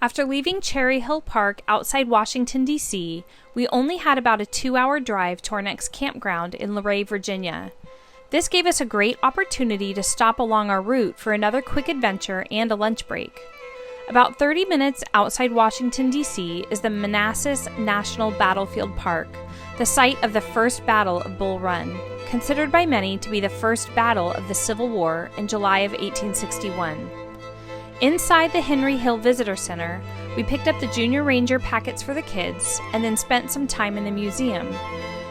After leaving Cherry Hill Park outside Washington, D.C., we only had about a 2-hour drive to our next campground in Luray, Virginia. This gave us a great opportunity to stop along our route for another quick adventure and a lunch break. About 30 minutes outside Washington, D.C. is the Manassas National Battlefield Park, the site of the first Battle of Bull Run, considered by many to be the first battle of the Civil War in July of 1861. Inside the Henry Hill Visitor Center, we picked up the Junior Ranger packets for the kids and then spent some time in the museum.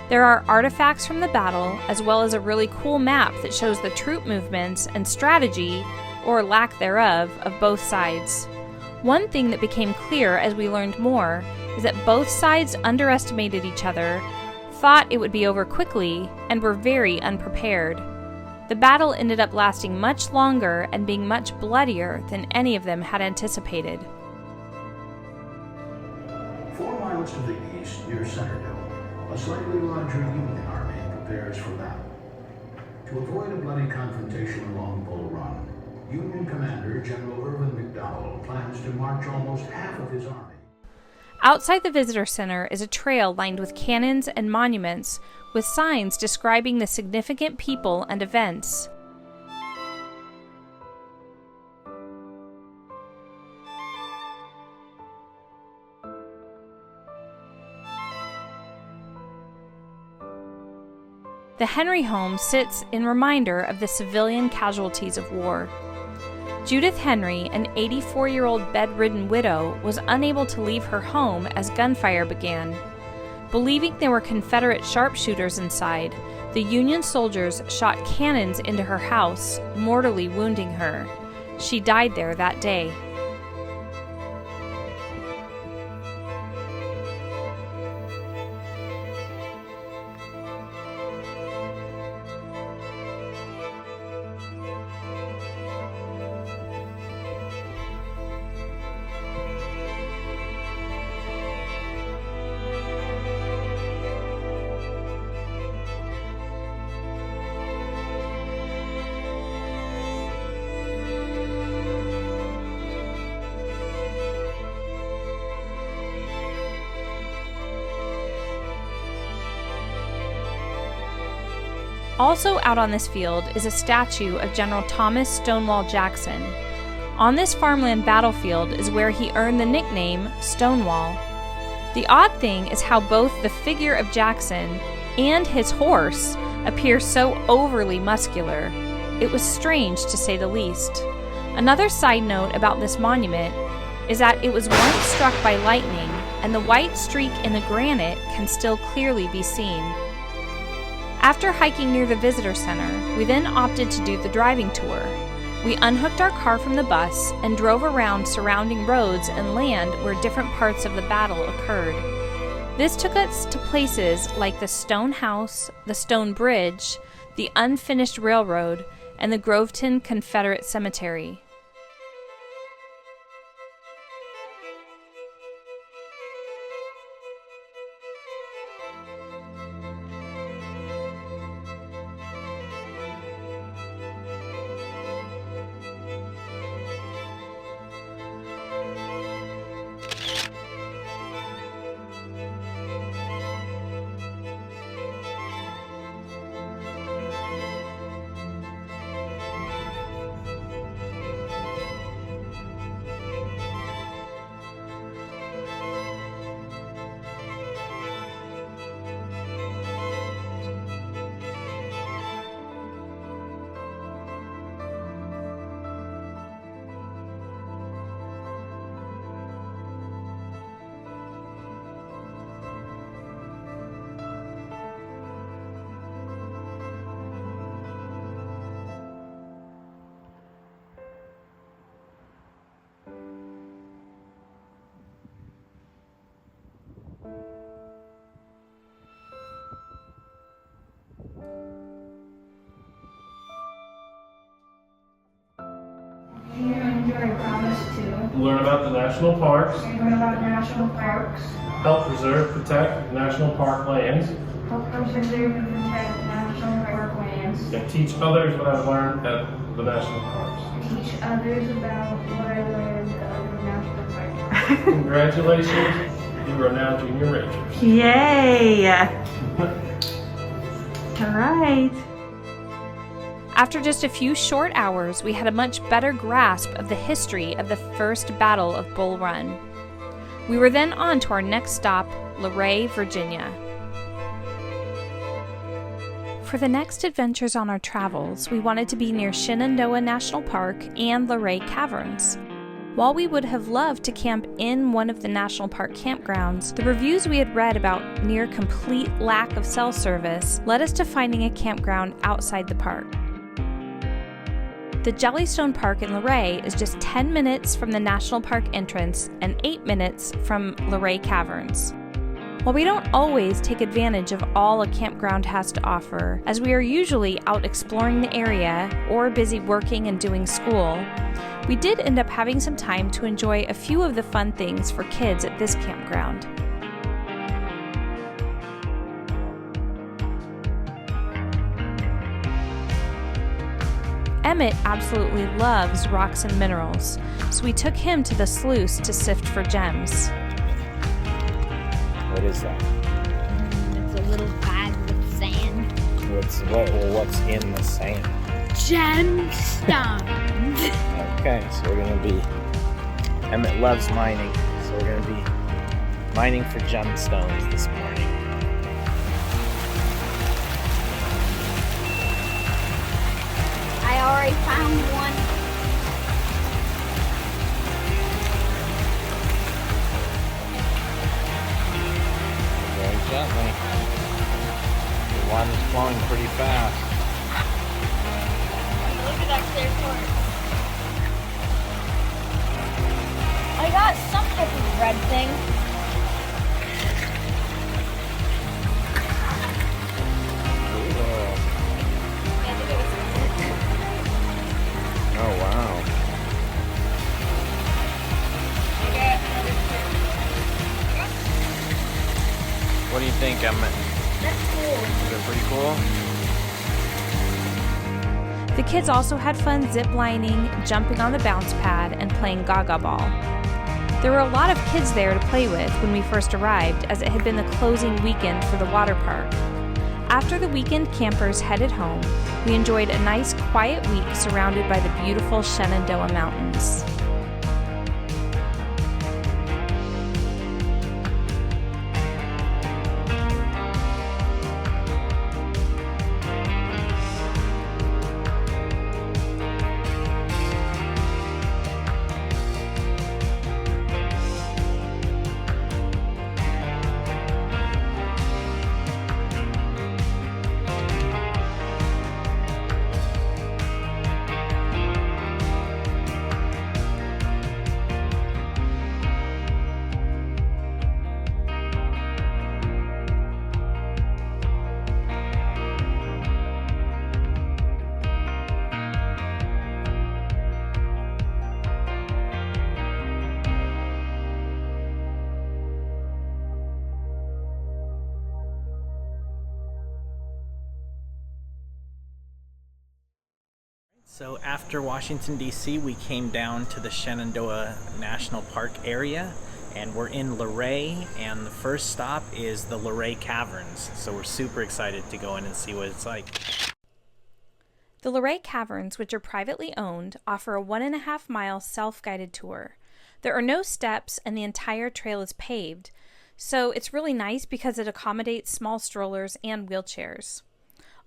There are artifacts from the battle, as well as a really cool map that shows the troop movements and strategy, or lack thereof, of both sides. One thing that became clear as we learned more is that both sides underestimated each other, thought it would be over quickly, and were very unprepared. The battle ended up lasting much longer and being much bloodier than any of them had anticipated. 4 miles to the east, near Shenandoah, a slightly larger Union army prepares for battle. To avoid a bloody confrontation along Bull Run, Union Commander General Irvin McDowell plans to march almost half of his army. Outside the visitor center is a trail lined with cannons and monuments with signs describing the significant people and events. The Henry home sits in reminder of the civilian casualties of war. Judith Henry, an 84-year-old bedridden widow, was unable to leave her home as gunfire began. Believing there were Confederate sharpshooters inside, the Union soldiers shot cannons into her house, mortally wounding her. She died there that day. Also out on this field is a statue of General Thomas Stonewall Jackson. On this farmland battlefield is where he earned the nickname Stonewall. The odd thing is how both the figure of Jackson and his horse appear so overly muscular. It was strange, to say the least. Another side note about this monument is that it was once struck by lightning, and the white streak in the granite can still clearly be seen. After hiking near the visitor center, we then opted to do the driving tour. We unhooked our car from the bus and drove around surrounding roads and land where different parts of the battle occurred. This took us to places like the Stone House, the Stone Bridge, the unfinished railroad, and the Groveton Confederate Cemetery. I promise to learn about the national parks, learn about national parks, help preserve, protect national park lands, help preserve and protect national park lands, and teach others what I've learned at the national parks. teach others about what I learned at the national parks. Congratulations, you are now junior rangers. Yay! All right. After just a few short hours, we had a much better grasp of the history of the first Battle of Bull Run. We were then on to our next stop, Luray, Virginia. For the next adventures on our travels, we wanted to be near Shenandoah National Park and Luray Caverns. While we would have loved to camp in one of the national park campgrounds, the reviews we had read about near complete lack of cell service led us to finding a campground outside the park. The Jellystone Park in Luray is just 10 minutes from the national park entrance and 8 minutes from Luray Caverns. While we don't always take advantage of all a campground has to offer, as we are usually out exploring the area or busy working and doing school, we did end up having some time to enjoy a few of the fun things for kids at this campground. Emmett absolutely loves rocks and minerals, so we took him to the sluice to sift for gems. What is that? It's a little bag with sand. What's in the sand? Gemstones. Okay, so we're gonna be. Emmett loves mining, so we're gonna be mining for gemstones this morning. I already found one. Very gently. The water's flowing pretty fast. Look at that clear part. I got some type of red thing. Oh wow. What do you think, Emmett? That's cool. Is it pretty cool? The kids also had fun zip lining, jumping on the bounce pad, and playing gaga ball. There were a lot of kids there to play with when we first arrived, as it had been the closing weekend for the water park. After the weekend campers headed home, we enjoyed a nice quiet week surrounded by the beautiful Shenandoah Mountains. So after Washington, D.C., we came down to the Shenandoah National Park area, and we're in Luray, and the first stop is the Luray Caverns. So we're super excited to go in and see what it's like. The Luray Caverns, which are privately owned, offer a 1.5-mile self-guided tour. There are no steps, and the entire trail is paved, so it's really nice because it accommodates small strollers and wheelchairs.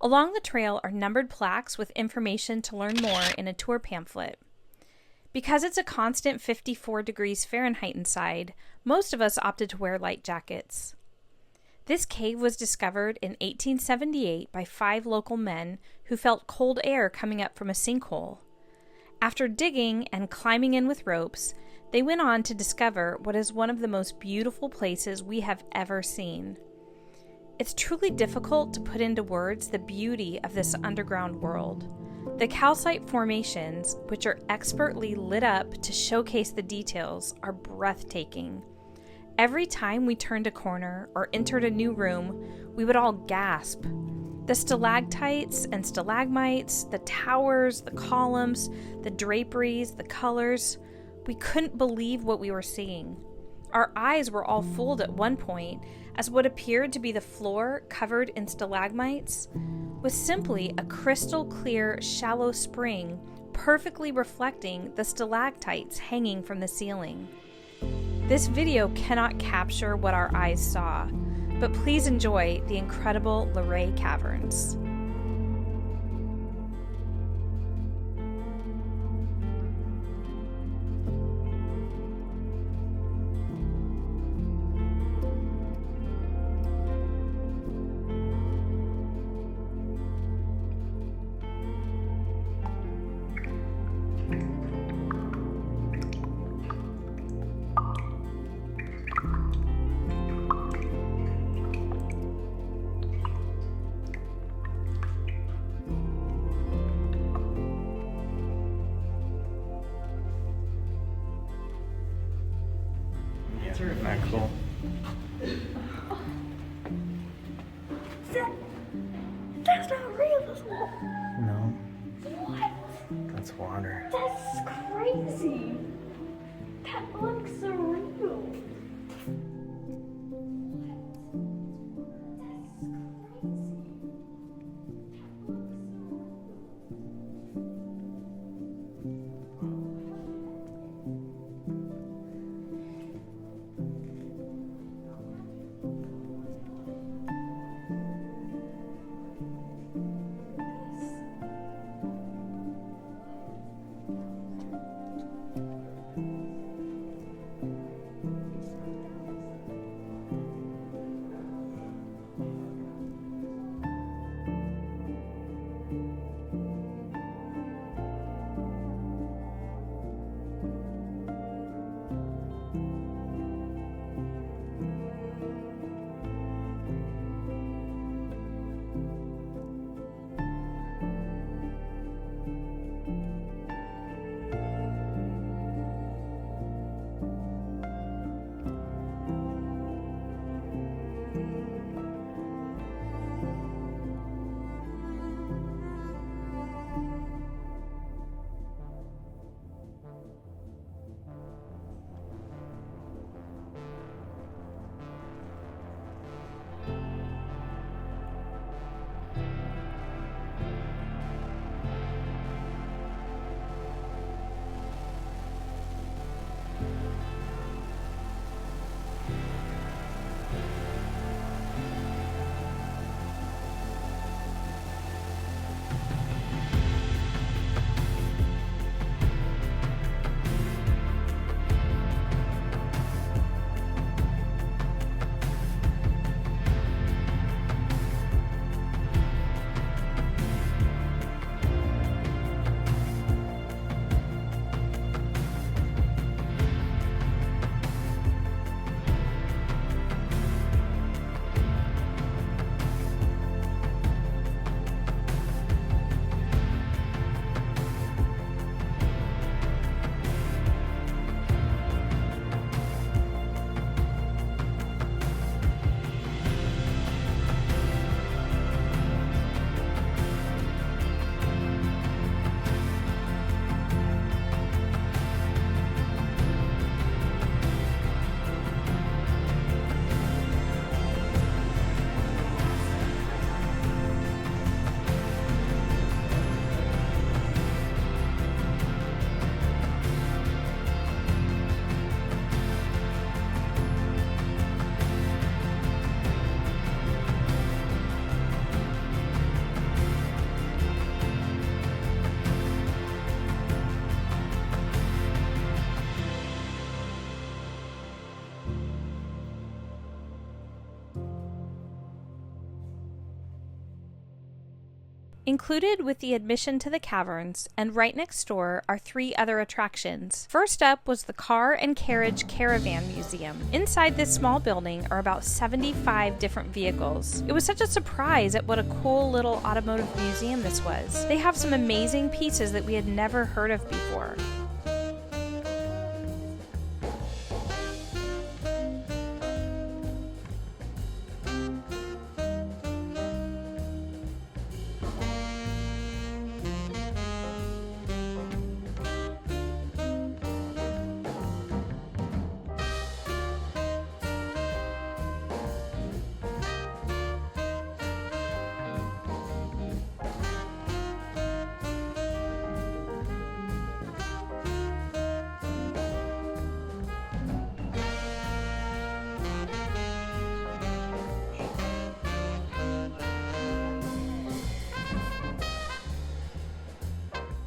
Along the trail are numbered plaques with information to learn more in a tour pamphlet. Because it's a constant 54 degrees Fahrenheit inside, most of us opted to wear light jackets. This cave was discovered in 1878 by 5 local men who felt cold air coming up from a sinkhole. After digging and climbing in with ropes, they went on to discover what is one of the most beautiful places we have ever seen. It's truly difficult to put into words the beauty of this underground world. The calcite formations, which are expertly lit up to showcase the details, are breathtaking. Every time we turned a corner or entered a new room, we would all gasp. The stalactites and stalagmites, the towers, the columns, the draperies, the colors, we couldn't believe what we were seeing. Our eyes were all fooled at one point as what appeared to be the floor covered in stalagmites was simply a crystal clear, shallow spring perfectly reflecting the stalactites hanging from the ceiling. This video cannot capture what our eyes saw, but please enjoy the incredible Luray Caverns. Isn't that cool? That's not real. That's No, what? that's water. That's crazy. That looks surreal. Included with the admission to the caverns, and right next door, are 3 other attractions. First up was the Car and Carriage Caravan Museum. Inside this small building are about 75 different vehicles. It was such a surprise at what a cool little automotive museum this was. They have some amazing pieces that we had never heard of before.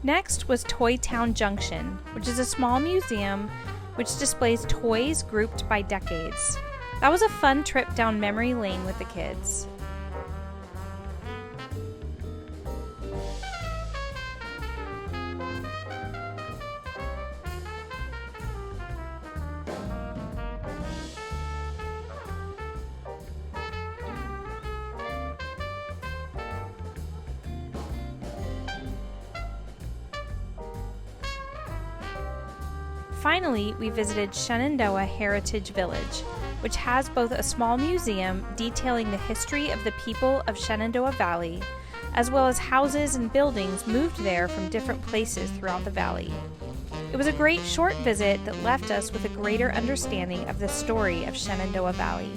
Next was Toy Town Junction, which is a small museum which displays toys grouped by decades. That was a fun trip down memory lane with the kids. Finally, we visited Shenandoah Heritage Village, which has both a small museum detailing the history of the people of Shenandoah Valley, as well as houses and buildings moved there from different places throughout the valley. It was a great short visit that left us with a greater understanding of the story of Shenandoah Valley.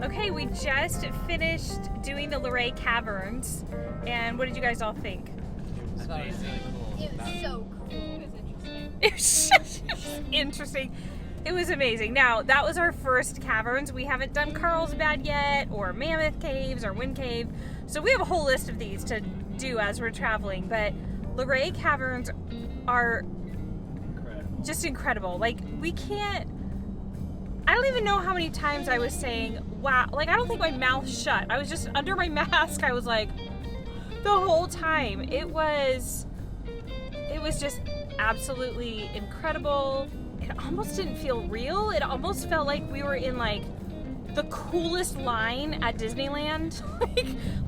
Okay, we just finished doing the Luray Caverns, and what did you guys all think? It was so cool. It was interesting. It was amazing. Now, that was our first caverns. We haven't done Carlsbad yet, or Mammoth Caves, or Wind Cave, so we have a whole list of these to do as we're traveling, but Luray Caverns are just incredible. Like, I don't even know how many times I was saying, wow, like I don't think my mouth shut. I was just under my mask. I was like, the whole time. It was just absolutely incredible. It almost didn't feel real. It almost felt like we were in like the coolest line at Disneyland.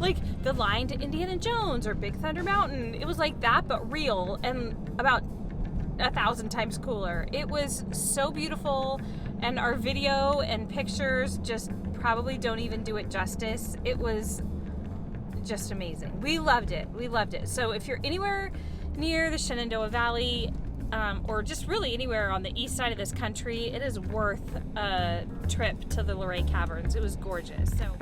like the line to Indiana Jones or Big Thunder Mountain. It was like that, but real and about 1,000 times cooler. It was so beautiful. And our video and pictures just probably don't even do it justice. It was just amazing. We loved it. We loved it. So if you're anywhere near the Shenandoah Valley, or just really anywhere on the east side of this country, it is worth a trip to the Luray Caverns. It was gorgeous. So